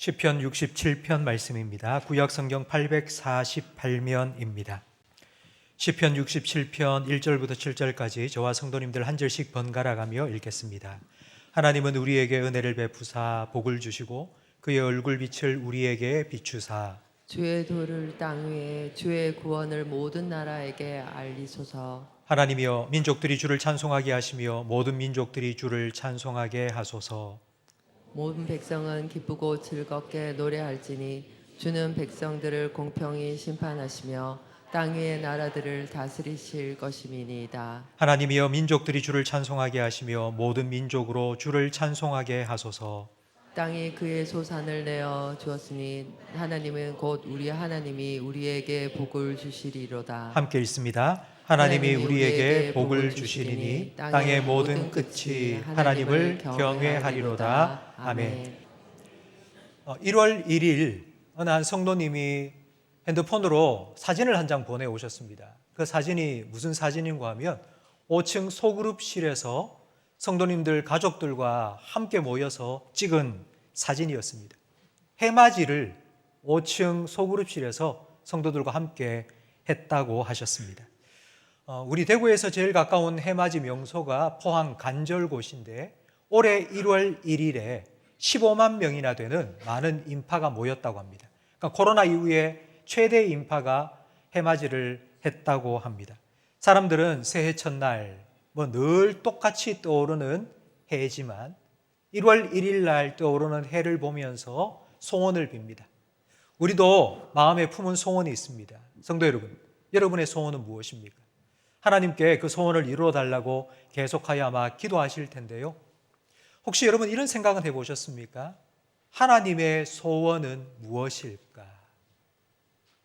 시편 67편 말씀입니다. 구약 성경 848면입니다. 시편 67편 1절부터 7절까지 저와 성도님들 한 절씩 번갈아 가며 읽겠습니다. 하나님은 우리에게 은혜를 베푸사 복을 주시고 그의 얼굴빛을 우리에게 비추사 주의 도를 땅 위에 주의 구원을 모든 나라에게 알리소서. 하나님이여 민족들이 주를 찬송하게 하시며 모든 민족들이 주를 찬송하게 하소서. 모든 백성은 기쁘고 즐겁게 노래할지니 주는 백성들을 공평히 심판하시며 땅 위의 나라들을 다스리실 것임이니이다. 하나님이여 민족들이 주를 찬송하게 하시며 모든 민족으로 주를 찬송하게 하소서. 땅이 그의 소산을 내어 주었으니 하나님은 곧 우리 하나님이 우리에게 복을 주시리로다. 함께 읽습니다. 하나님이 우리에게 복을 주시리니 땅의 모든 끝이 하나님을 경외하리로다. 아멘. 1월 1일 어느 한 성도님이 핸드폰으로 사진을 한 장 보내오셨습니다. 그 사진이 무슨 사진인가 하면 5층 소그룹실에서 성도님들 가족들과 함께 모여서 찍은 사진이었습니다. 해맞이를 5층 소그룹실에서 성도들과 함께 했다고 하셨습니다. 우리 대구에서 제일 가까운 해맞이 명소가 포항 간절곶인데 올해 1월 1일에 15만 명이나 되는 많은 인파가 모였다고 합니다. 그러니까 코로나 이후에 최대 인파가 해맞이를 했다고 합니다. 사람들은 새해 첫날 늘 똑같이 떠오르는 해지만 1월 1일 날 떠오르는 해를 보면서 소원을 빕니다. 우리도 마음에 품은 소원이 있습니다. 성도 여러분, 여러분의 소원은 무엇입니까? 하나님께 그 소원을 이루어 달라고 계속하여 아마 기도하실 텐데요. 혹시 여러분 이런 생각은 해보셨습니까? 하나님의 소원은 무엇일까?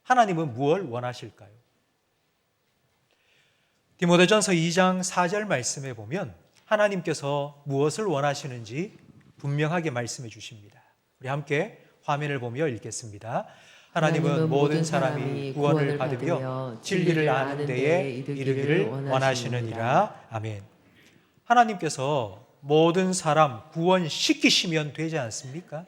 하나님은 무엇을 원하실까요? 디모데전서 2장 4절 말씀에 보면 하나님께서 무엇을 원하시는지 분명하게 말씀해 주십니다. 우리 함께 화면을 보며 읽겠습니다. 하나님은 모든 사람이 구원을 받으며 진리를 아는 데에 이르기를 원하시느니라. 아멘. 하나님께서 모든 사람 구원시키시면 되지 않습니까?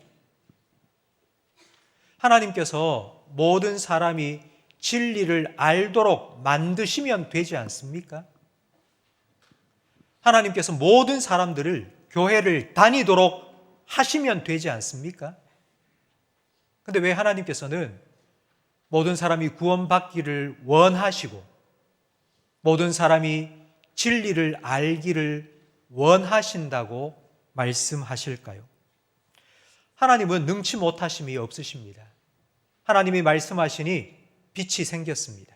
하나님께서 모든 사람이 진리를 알도록 만드시면 되지 않습니까? 하나님께서 모든 사람들을 교회를 다니도록 하시면 되지 않습니까? 근데 왜 하나님께서는 모든 사람이 구원받기를 원하시고 모든 사람이 진리를 알기를 원하신다고 말씀하실까요? 하나님은 능치 못하심이 없으십니다. 하나님이 말씀하시니 빛이 생겼습니다.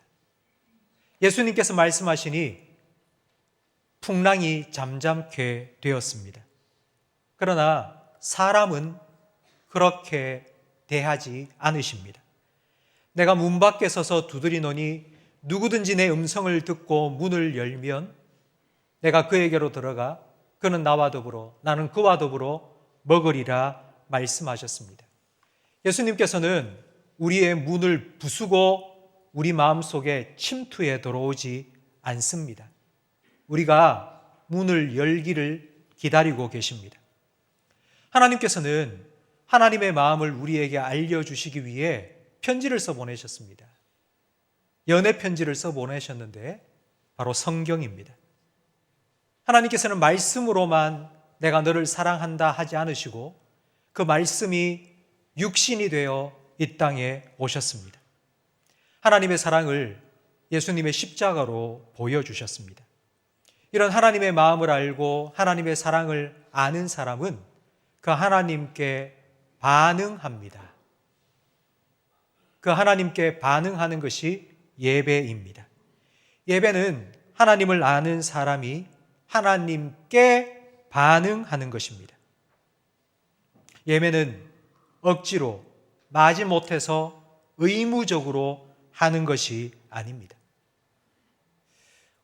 예수님께서 말씀하시니 풍랑이 잠잠케 되었습니다. 그러나 사람은 그렇게 대하지 않으십니다. 내가 문 밖에 서서 두드리노니 누구든지 내 음성을 듣고 문을 열면 내가 그에게로 들어가 그는 나와 더불어 나는 그와 더불어 먹으리라 말씀하셨습니다. 예수님께서는 우리의 문을 부수고 우리 마음속에 침투해 들어오지 않습니다. 우리가 문을 열기를 기다리고 계십니다. 하나님께서는 하나님의 마음을 우리에게 알려주시기 위해 편지를 써보내셨습니다. 연애 편지를 써보내셨는데 바로 성경입니다. 하나님께서는 말씀으로만 내가 너를 사랑한다 하지 않으시고 그 말씀이 육신이 되어 이 땅에 오셨습니다. 하나님의 사랑을 예수님의 십자가로 보여주셨습니다. 이런 하나님의 마음을 알고 하나님의 사랑을 아는 사람은 그 하나님께 반응합니다. 그 하나님께 반응하는 것이 예배입니다. 예배는 하나님을 아는 사람이 하나님께 반응하는 것입니다. 예배는 억지로 마지못해서 의무적으로 하는 것이 아닙니다.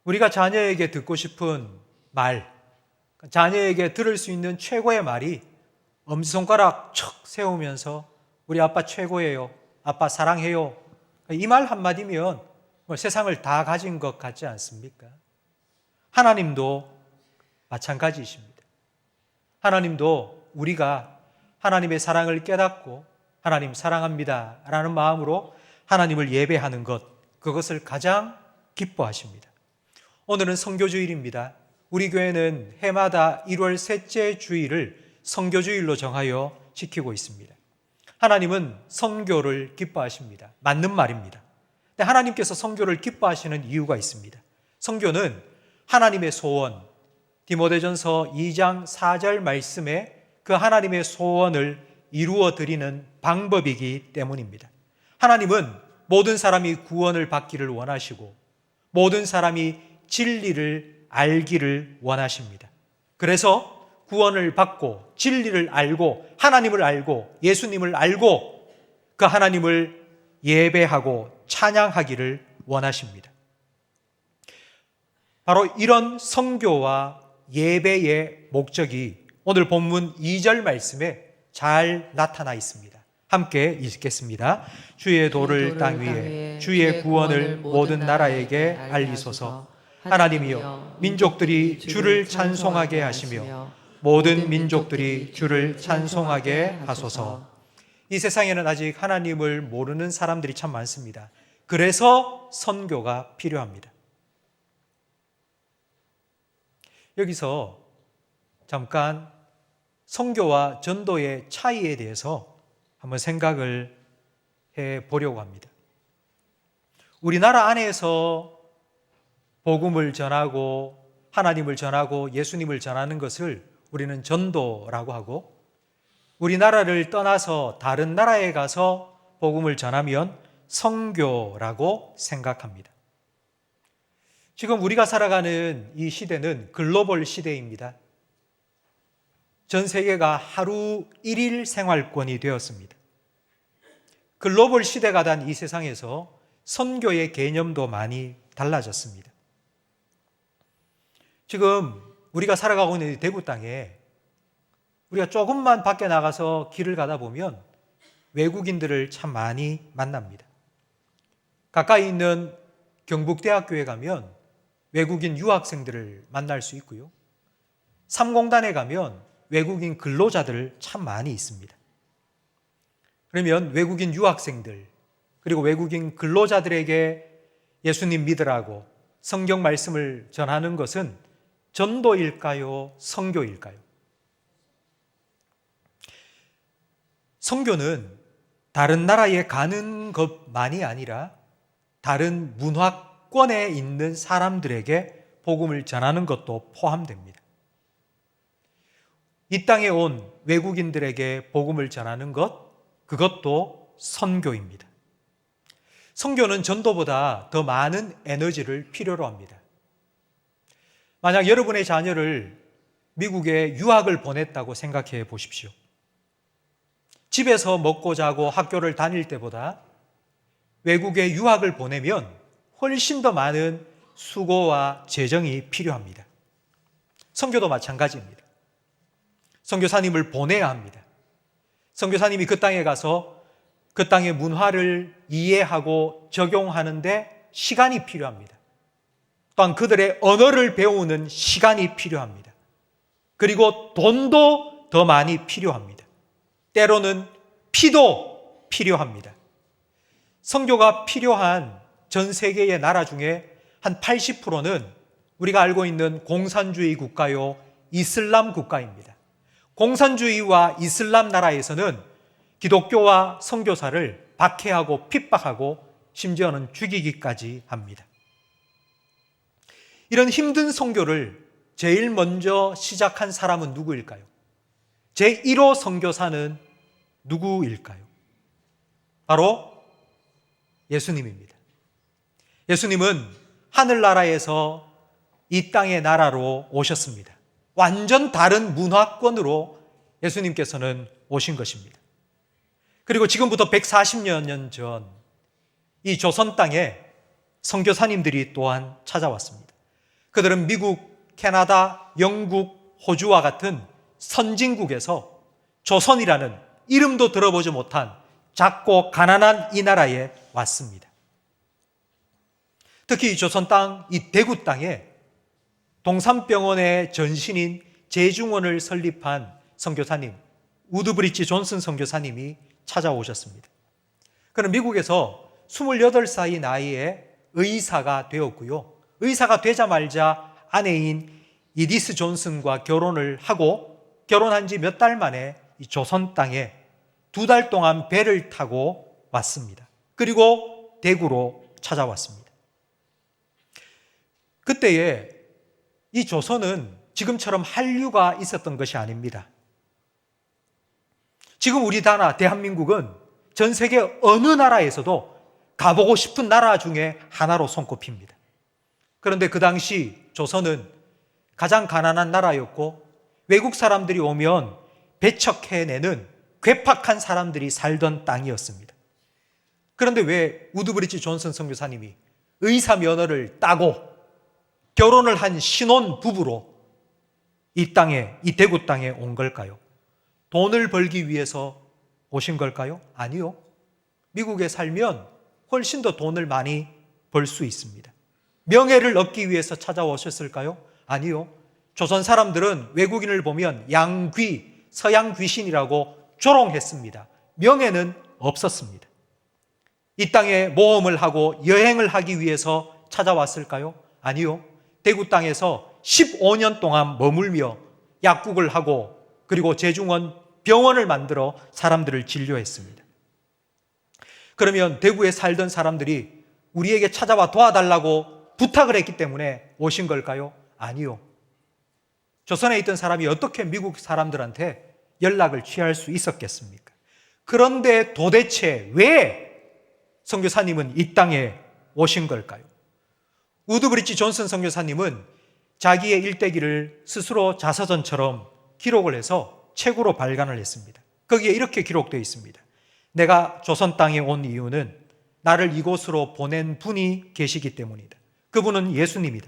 우리가 자녀에게 듣고 싶은 말, 자녀에게 들을 수 있는 최고의 말이 엄지손가락 척 세우면서 우리 아빠 최고예요, 아빠 사랑해요, 이 말 한마디면 세상을 다 가진 것 같지 않습니까? 하나님도 마찬가지이십니다. 하나님도 우리가 하나님의 사랑을 깨닫고 하나님 사랑합니다 라는 마음으로 하나님을 예배하는 것, 그것을 가장 기뻐하십니다. 오늘은 선교주일입니다. 우리 교회는 해마다 1월 셋째 주일을 선교주일로 정하여 지키고 있습니다. 하나님은 선교를 기뻐하십니다. 맞는 말입니다. 근데 하나님께서 선교를 기뻐하시는 이유가 있습니다. 선교는 하나님의 소원, 디모데전서 2장 4절 말씀에 그 하나님의 소원을 이루어 드리는 방법이기 때문입니다. 하나님은 모든 사람이 구원을 받기를 원하시고 모든 사람이 진리를 알기를 원하십니다. 그래서 구원을 받고 진리를 알고 하나님을 알고 예수님을 알고 그 하나님을 예배하고 찬양하기를 원하십니다. 바로 이런 선교와 예배의 목적이 오늘 본문 2절 말씀에 잘 나타나 있습니다. 함께 읽겠습니다. 주의 도를 땅 위에 주의 구원을 모든 나라에게 알리소서. 하나님이여, 민족들이 주를 찬송하게 하시며 모든 민족들이 주를 찬송하게 하소서. 이 세상에는 아직 하나님을 모르는 사람들이 참 많습니다. 그래서 선교가 필요합니다. 여기서 잠깐 선교와 전도의 차이에 대해서 한번 생각을 해 보려고 합니다. 우리나라 안에서 복음을 전하고 하나님을 전하고 예수님을 전하는 것을 우리는 전도라고 하고, 우리나라를 떠나서 다른 나라에 가서 복음을 전하면 선교라고 생각합니다. 지금 우리가 살아가는 이 시대는 글로벌 시대입니다. 전 세계가 하루 1일 생활권이 되었습니다. 글로벌 시대가 된 이 세상에서 선교의 개념도 많이 달라졌습니다. 지금 우리가 살아가고 있는 대구 땅에 우리가 조금만 밖에 나가서 길을 가다 보면 외국인들을 참 많이 만납니다. 가까이 있는 경북대학교에 가면 외국인 유학생들을 만날 수 있고요. 삼공단에 가면 외국인 근로자들 참 많이 있습니다. 그러면 외국인 유학생들 그리고 외국인 근로자들에게 예수님 믿으라고 성경 말씀을 전하는 것은 전도일까요? 선교일까요? 선교는 다른 나라에 가는 것만이 아니라 다른 문화권에 있는 사람들에게 복음을 전하는 것도 포함됩니다. 이 땅에 온 외국인들에게 복음을 전하는 것, 그것도 선교입니다. 선교는 전도보다 더 많은 에너지를 필요로 합니다. 만약 여러분의 자녀를 미국에 유학을 보냈다고 생각해 보십시오. 집에서 먹고 자고 학교를 다닐 때보다 외국에 유학을 보내면 훨씬 더 많은 수고와 재정이 필요합니다. 선교도 마찬가지입니다. 선교사님을 보내야 합니다. 선교사님이 그 땅에 가서 그 땅의 문화를 이해하고 적용하는데 시간이 필요합니다. 또한 그들의 언어를 배우는 시간이 필요합니다. 그리고 돈도 더 많이 필요합니다. 때로는 피도 필요합니다. 선교가 필요한 전 세계의 나라 중에 한 80%는 우리가 알고 있는 공산주의 국가요, 이슬람 국가입니다. 공산주의와 이슬람 나라에서는 기독교와 선교사를 박해하고 핍박하고 심지어는 죽이기까지 합니다. 이런 힘든 선교를 제일 먼저 시작한 사람은 누구일까요? 제1호 선교사는 누구일까요? 바로 예수님입니다. 예수님은 하늘나라에서 이 땅의 나라로 오셨습니다. 완전 다른 문화권으로 예수님께서는 오신 것입니다. 그리고 지금부터 140여 년 전 이 조선 땅에 선교사님들이 또한 찾아왔습니다. 그들은 미국, 캐나다, 영국, 호주와 같은 선진국에서 조선이라는 이름도 들어보지 못한 작고 가난한 이 나라에 왔습니다. 특히 이 조선 땅, 이 대구 땅에 동산병원의 전신인 제중원을 설립한 선교사님, 우드브리지 존슨 선교사님이 찾아오셨습니다. 그는 미국에서 28살 나이에 의사가 되었고요. 의사가 되자마자 아내인 이디스 존슨과 결혼을 하고 결혼한 지 몇 달 만에 이 조선 땅에 2달 동안 배를 타고 왔습니다. 그리고 대구로 찾아왔습니다. 그때에 이 조선은 지금처럼 한류가 있었던 것이 아닙니다. 지금 우리 나라 대한민국은 전 세계 어느 나라에서도 가보고 싶은 나라 중에 하나로 손꼽힙니다. 그런데 그 당시 조선은 가장 가난한 나라였고 외국 사람들이 오면 배척해내는 괴팍한 사람들이 살던 땅이었습니다. 그런데 왜 우드브리지 존슨 선교사님이 의사 면허를 따고 결혼을 한 신혼 부부로 이 땅에, 이 대구 땅에 온 걸까요? 돈을 벌기 위해서 오신 걸까요? 아니요. 미국에 살면 훨씬 더 돈을 많이 벌 수 있습니다. 명예를 얻기 위해서 찾아오셨을까요? 아니요. 조선 사람들은 외국인을 보면 양귀, 서양 귀신이라고 조롱했습니다. 명예는 없었습니다. 이 땅에 모험을 하고 여행을 하기 위해서 찾아왔을까요? 아니요. 대구 땅에서 15년 동안 머물며 약국을 하고 그리고 재중원 병원을 만들어 사람들을 진료했습니다. 그러면 대구에 살던 사람들이 우리에게 찾아와 도와달라고 부탁을 했기 때문에 오신 걸까요? 아니요. 조선에 있던 사람이 어떻게 미국 사람들한테 연락을 취할 수 있었겠습니까? 그런데 도대체 왜 선교사님은 이 땅에 오신 걸까요? 우드브리지 존슨 선교사님은 자기의 일대기를 스스로 자서전처럼 기록을 해서 책으로 발간을 했습니다. 거기에 이렇게 기록되어 있습니다. 내가 조선 땅에 온 이유는 나를 이곳으로 보낸 분이 계시기 때문이다. 그분은 예수님이다.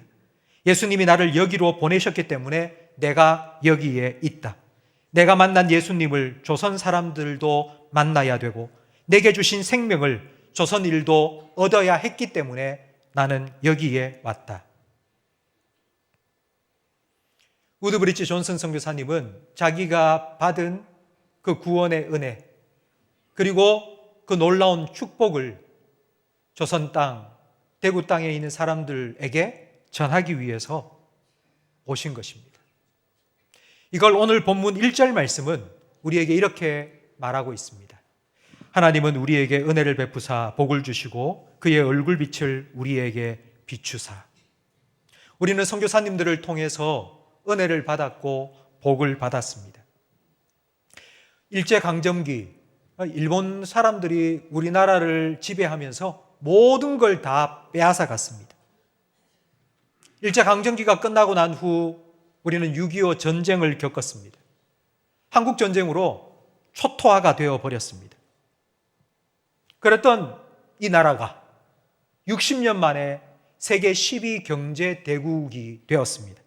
예수님이 나를 여기로 보내셨기 때문에 내가 여기에 있다. 내가 만난 예수님을 조선 사람들도 만나야 되고 내게 주신 생명을 조선일도 얻어야 했기 때문에 나는 여기에 왔다. 우드브리지 존슨 선교사님은 자기가 받은 그 구원의 은혜 그리고 그 놀라운 축복을 조선 땅, 대구 땅에 있는 사람들에게 전하기 위해서 오신 것입니다. 이걸 오늘 본문 1절 말씀은 우리에게 이렇게 말하고 있습니다. 하나님은 우리에게 은혜를 베푸사 복을 주시고 그의 얼굴빛을 우리에게 비추사. 우리는 선교사님들을 통해서 은혜를 받았고 복을 받았습니다. 일제강점기 일본 사람들이 우리나라를 지배하면서 모든 걸 다 빼앗아 갔습니다. 일제강점기가 끝나고 난 후 우리는 6.25 전쟁을 겪었습니다. 한국전쟁으로 초토화가 되어버렸습니다. 그랬던 이 나라가 60년 만에 세계 10위 경제 대국이 되었습니다.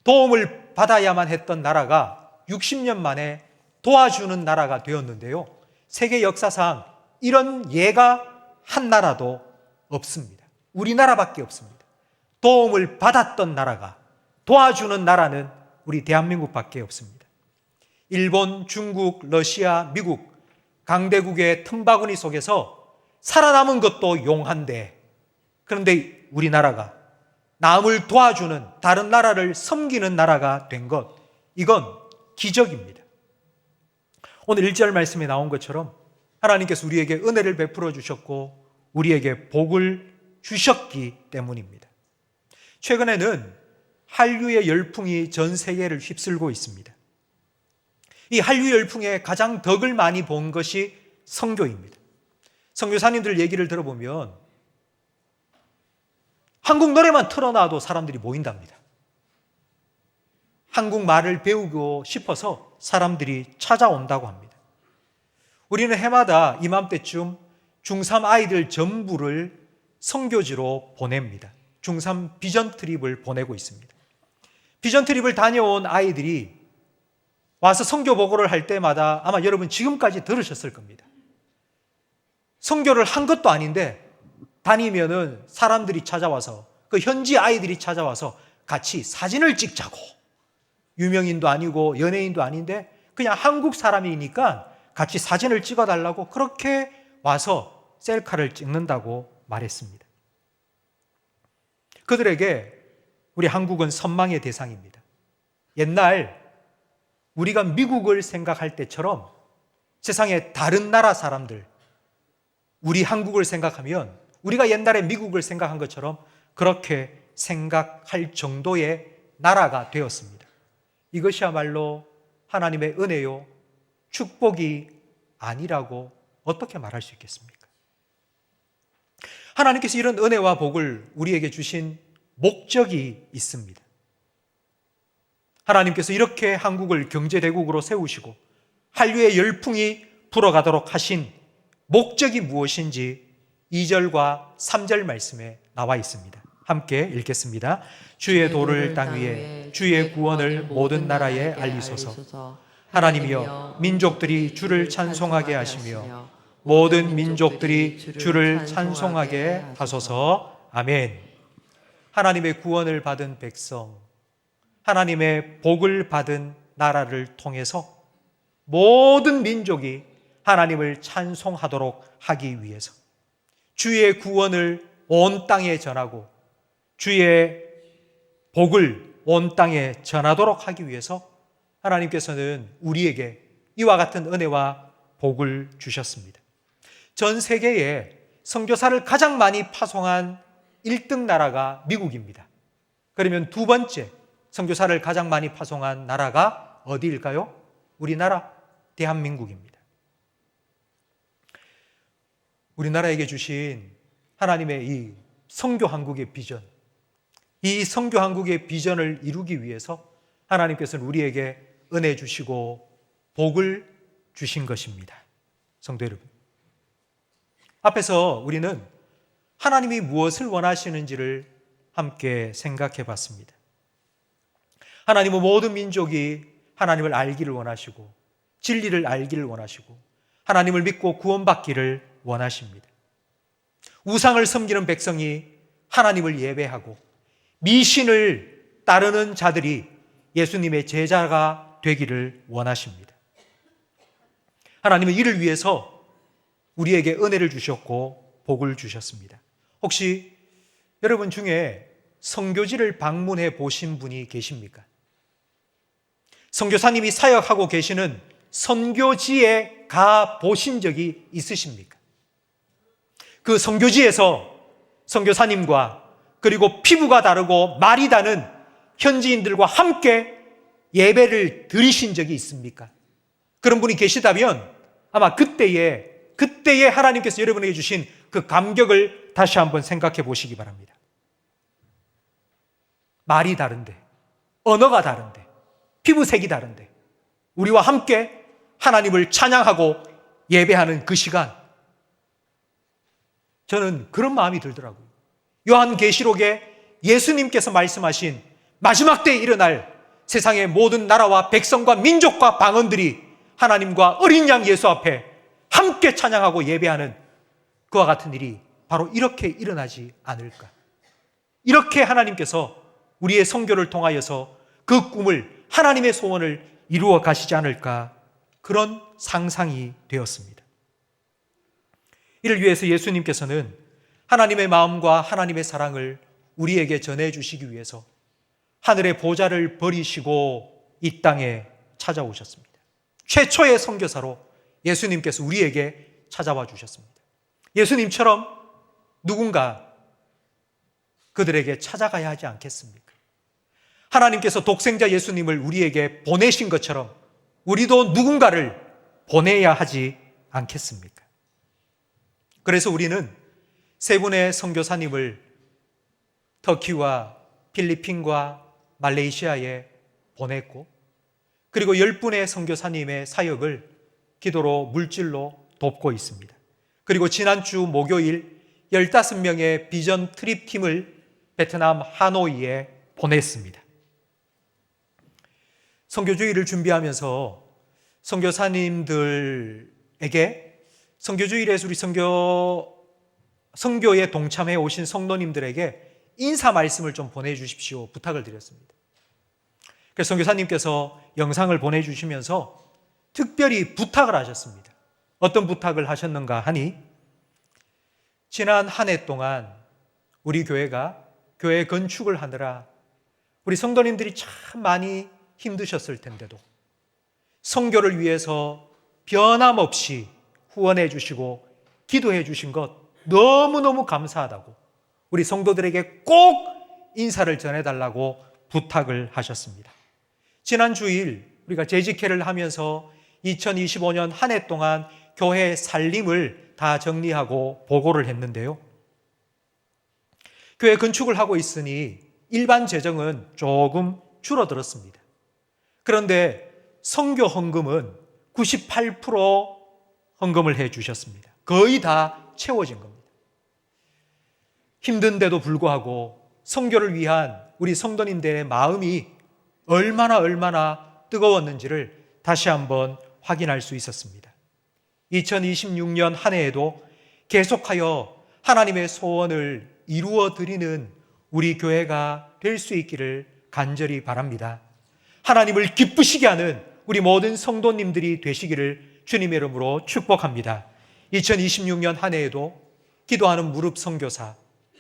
도움을 받아야만 했던 나라가 60년 만에 도와주는 나라가 되었는데요. 세계 역사상 이런 예가 한 나라도 없습니다. 우리나라밖에 없습니다. 도움을 받았던 나라가, 도와주는 나라는 우리 대한민국밖에 없습니다. 일본, 중국, 러시아, 미국 강대국의 틈바구니 속에서 살아남은 것도 용한데, 그런데 우리나라가 남을 도와주는, 다른 나라를 섬기는 나라가 된 것, 이건 기적입니다. 오늘 1절 말씀에 나온 것처럼 하나님께서 우리에게 은혜를 베풀어 주셨고 우리에게 복을 주셨기 때문입니다. 최근에는 한류의 열풍이 전 세계를 휩쓸고 있습니다. 이 한류 열풍에 가장 덕을 많이 본 것이 선교입니다. 선교사님들 얘기를 들어보면 한국 노래만 틀어놔도 사람들이 모인답니다. 한국말을 배우고 싶어서 사람들이 찾아온다고 합니다. 우리는 해마다 이맘때쯤 중3 아이들 전부를 선교지로 보냅니다. 중3 비전 트립을 보내고 있습니다. 비전 트립을 다녀온 아이들이 와서 선교 보고를 할 때마다 아마 여러분 지금까지 들으셨을 겁니다. 선교를 한 것도 아닌데 다니면은 사람들이 찾아와서, 그 현지 아이들이 찾아와서 같이 사진을 찍자고, 유명인도 아니고 연예인도 아닌데 그냥 한국 사람이니까 같이 사진을 찍어달라고 그렇게 와서 셀카를 찍는다고 말했습니다. 그들에게 우리 한국은 선망의 대상입니다. 옛날 우리가 미국을 생각할 때처럼 세상의 다른 나라 사람들, 우리 한국을 생각하면 우리가 옛날에 미국을 생각한 것처럼 그렇게 생각할 정도의 나라가 되었습니다. 이것이야말로 하나님의 은혜요, 축복이 아니라고 어떻게 말할 수 있겠습니까? 하나님께서 이런 은혜와 복을 우리에게 주신 목적이 있습니다. 하나님께서 이렇게 한국을 경제대국으로 세우시고 한류의 열풍이 불어가도록 하신 목적이 무엇인지 2절과 3절 말씀에 나와 있습니다. 함께 읽겠습니다. 주의 도를 땅 위에 주의 구원을 모든 나라에 알리소서. 하나님이여, 민족들이 주를 찬송하게 하시며 모든 민족들이 주를 찬송하게 하소서. 아멘. 하나님의 구원을 받은 백성, 하나님의 복을 받은 나라를 통해서 모든 민족이 하나님을 찬송하도록 하기 위해서 주의 구원을 온 땅에 전하고 주의 복을 온 땅에 전하도록 하기 위해서 하나님께서는 우리에게 이와 같은 은혜와 복을 주셨습니다. 전 세계에 선교사를 가장 많이 파송한 1등 나라가 미국입니다. 그러면 두 번째 선교사를 가장 많이 파송한 나라가 어디일까요? 우리나라, 대한민국입니다. 우리나라에게 주신 하나님의 이 선교 한국의 비전, 이 선교 한국의 비전을 이루기 위해서 하나님께서는 우리에게 은혜 주시고 복을 주신 것입니다. 성도 여러분, 앞에서 우리는 하나님이 무엇을 원하시는지를 함께 생각해 봤습니다. 하나님은 모든 민족이 하나님을 알기를 원하시고 진리를 알기를 원하시고 하나님을 믿고 구원받기를 원하십니다. 우상을 섬기는 백성이 하나님을 예배하고 미신을 따르는 자들이 예수님의 제자가 되기를 원하십니다. 하나님은 이를 위해서 우리에게 은혜를 주셨고 복을 주셨습니다. 혹시 여러분 중에 선교지를 방문해 보신 분이 계십니까? 선교사님이 사역하고 계시는 선교지에 가 보신 적이 있으십니까? 그 선교지에서 선교사님과 그리고 피부가 다르고 말이 다른 현지인들과 함께 예배를 드리신 적이 있습니까? 그런 분이 계시다면 아마 그때에 하나님께서 여러분에게 주신 그 감격을 다시 한번 생각해 보시기 바랍니다. 말이 다른데, 언어가 다른데, 피부색이 다른데 우리와 함께 하나님을 찬양하고 예배하는 그 시간, 저는 그런 마음이 들더라고요. 요한계시록에 예수님께서 말씀하신 마지막 때에 일어날 세상의 모든 나라와 백성과 민족과 방언들이 하나님과 어린 양 예수 앞에 함께 찬양하고 예배하는 그와 같은 일이 바로 이렇게 일어나지 않을까. 이렇게 하나님께서 우리의 선교를 통하여서 그 꿈을, 하나님의 소원을 이루어 가시지 않을까, 그런 상상이 되었습니다. 이를 위해서 예수님께서는 하나님의 마음과 하나님의 사랑을 우리에게 전해주시기 위해서 하늘의 보좌를 버리시고 이 땅에 찾아오셨습니다. 최초의 선교사로 예수님께서 우리에게 찾아와 주셨습니다. 예수님처럼 누군가 그들에게 찾아가야 하지 않겠습니까? 하나님께서 독생자 예수님을 우리에게 보내신 것처럼 우리도 누군가를 보내야 하지 않겠습니까? 그래서 우리는 세 분의 선교사님을 터키와 필리핀과 말레이시아에 보냈고, 그리고 10분의 선교사님의 사역을 기도로 물질로 돕고 있습니다. 그리고 지난주 목요일 15명의 비전 트립 팀을 베트남 하노이에 보냈습니다. 선교주의를 준비하면서 선교사님들에게 선교주일에서 우리 선교에 동참해 오신 성도님들에게 인사 말씀을 좀 보내주십시오 부탁을 드렸습니다. 그래서 선교사님께서 영상을 보내주시면서 특별히 부탁을 하셨습니다. 어떤 부탁을 하셨는가 하니 지난 한 해 동안 우리 교회가 교회 건축을 하느라 우리 성도님들이 참 많이 힘드셨을 텐데도 선교를 위해서 변함없이 후원해 주시고 기도해 주신 것 너무너무 감사하다고 우리 성도들에게 꼭 인사를 전해달라고 부탁을 하셨습니다. 지난 주일 우리가 재직회를 하면서 2025년 한 해 동안 교회 살림을 다 정리하고 보고를 했는데요. 교회 건축을 하고 있으니 일반 재정은 조금 줄어들었습니다. 그런데 선교 헌금은 98% 헌금을 해 주셨습니다. 거의 다 채워진 겁니다. 힘든데도 불구하고 선교를 위한 우리 성도님들의 마음이 얼마나 뜨거웠는지를 다시 한번 확인할 수 있었습니다. 2026년 한 해에도 계속하여 하나님의 소원을 이루어 드리는 우리 교회가 될 수 있기를 간절히 바랍니다. 하나님을 기쁘시게 하는 우리 모든 성도님들이 되시기를 주님의 이름으로 축복합니다. 2026년 한 해에도 기도하는 무릎 선교사,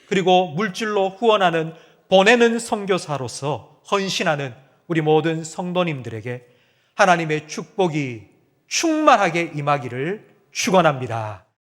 그리고 물질로 후원하는 보내는 선교사로서 헌신하는 우리 모든 성도님들에게 하나님의 축복이 충만하게 임하기를 축원합니다.